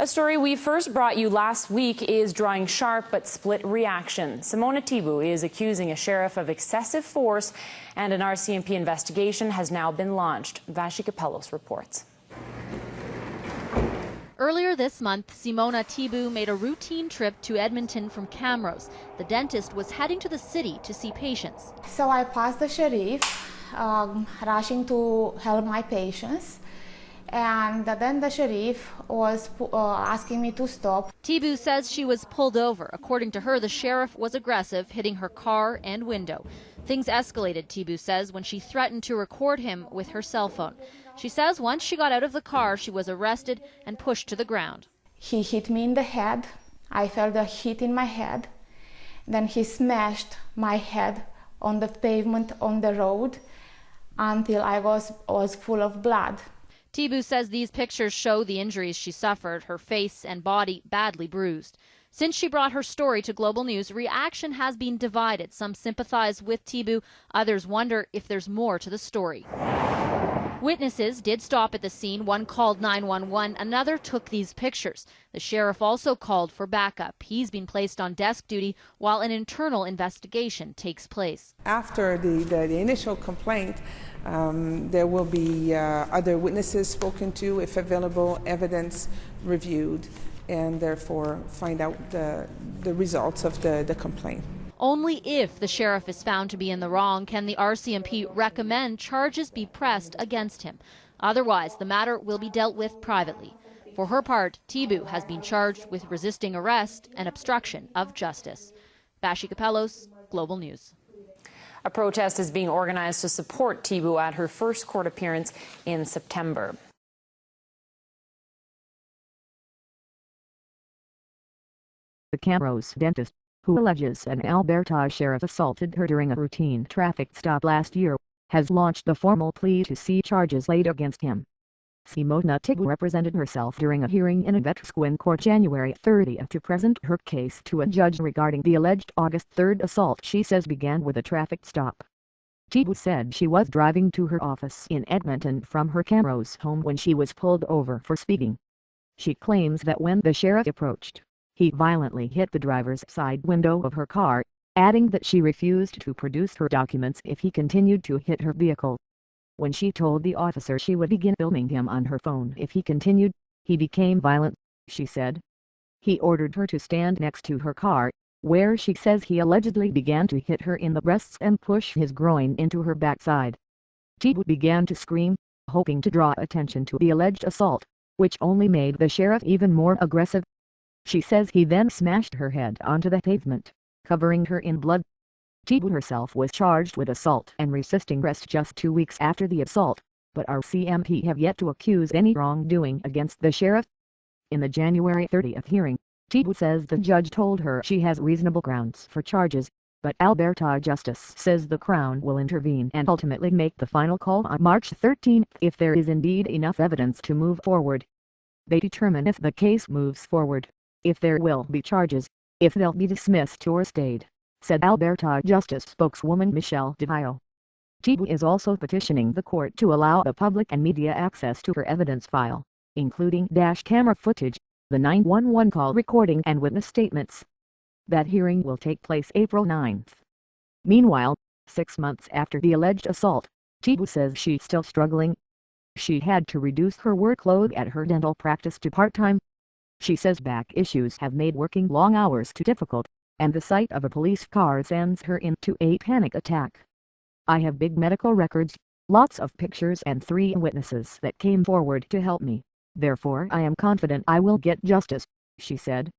A story we first brought you last week is drawing sharp but split reaction. Simona Tibu is accusing a sheriff of excessive force, and an RCMP investigation has now been launched. Vashi Capellos reports. Earlier this month, Simona Tibu made a routine trip to Edmonton from Camrose. The dentist was heading to the city to see patients. So I passed the sheriff, rushing to help my patients. And then the sheriff was asking me to stop. Tibu says she was pulled over. According to her, the sheriff was aggressive, hitting her car and window. Things escalated, Tibu says, when she threatened to record him with her cell phone. She says once she got out of the car, she was arrested and pushed to the ground. He hit me in the head. I felt a hit in my head. Then he smashed my head on the pavement on the road until I was full of blood. Tibu says these pictures show the injuries she suffered, her face and body badly bruised. Since she brought her story to Global News, reaction has been divided. Some sympathize with Tibu, others wonder if there's more to the story. Witnesses did stop at the scene. One called 911, another took these pictures. The sheriff also called for backup. He's been placed on desk duty while an internal investigation takes place. After the initial complaint, there will be other witnesses spoken to, if available, evidence reviewed, and therefore find out the results of the complaint. Only if the sheriff is found to be in the wrong can the RCMP recommend charges be pressed against him. Otherwise, the matter will be dealt with privately. For her part, Tibu has been charged with resisting arrest and obstruction of justice. Vashi Capellos, Global News. A protest is being organized to support Tibu at her first court appearance in September. The Camrose dentist, who alleges an Alberta sheriff assaulted her during a routine traffic stop last year, has launched a formal plea to see charges laid against him. Simona Tibu represented herself during a hearing in a Wetaskiwin court January 30 to present her case to a judge regarding the alleged August 3 assault she says began with a traffic stop. Tibu said she was driving to her office in Edmonton from her Camrose home when she was pulled over for speeding. She claims that when the sheriff approached, he violently hit the driver's side window of her car, adding that she refused to produce her documents if he continued to hit her vehicle. When she told the officer she would begin filming him on her phone if he continued, he became violent, she said. He ordered her to stand next to her car, where she says he allegedly began to hit her in the breasts and push his groin into her backside. Tibu began to scream, hoping to draw attention to the alleged assault, which only made the sheriff even more aggressive. She says he then smashed her head onto the pavement, covering her in blood. Tibu herself was charged with assault and resisting arrest just 2 weeks after the assault, but RCMP have yet to accuse any wrongdoing against the sheriff. In the January 30 hearing, Tibu says the judge told her she has reasonable grounds for charges, but Alberta Justice says the Crown will intervene and ultimately make the final call on March 13 if there is indeed enough evidence to move forward. They determine if the case moves forward, if there will be charges, if they'll be dismissed or stayed, said Alberta Justice spokeswoman Michelle DeVio. Tibu is also petitioning the court to allow the public and media access to her evidence file, including dash camera footage, the 911 call recording and witness statements. That hearing will take place April 9. Meanwhile, 6 months after the alleged assault, Tibu says she's still struggling. She had to reduce her workload at her dental practice to part-time. She says back issues have made working long hours too difficult, and the sight of a police car sends her into a panic attack. I have big medical records, lots of pictures and 3 witnesses that came forward to help me. Therefore I am confident I will get justice, she said.